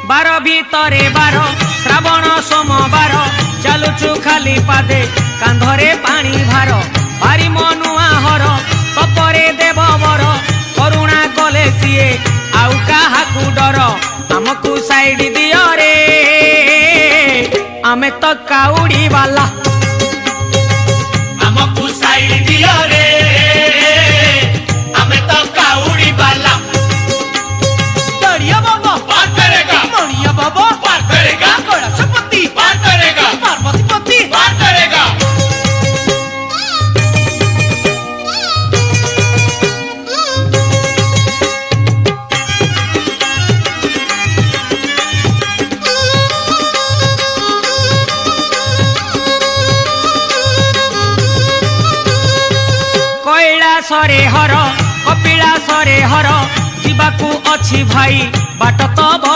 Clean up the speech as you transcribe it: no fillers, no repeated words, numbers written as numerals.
बार भितरे बार श्रावण सोमवार चलुचु खाली पादे कांधरे पानी भार भारी मनुआ हर तपरे देव बर करुणा कले सीए आउ काहाकू डर आमकू साइड दियो रे आमे तो काउड़ी वाला आमकू साइड दियो रे आमे तो काउड़ी वाला दरिया बाबा पार करेगा मणिया बाबा पार करेगा कैलाशपति पार करेगा पार्वतीपति पार करेगा। कैलाशरे हर कपिलाशरे हर जीवाकू अछि भाई बाट तो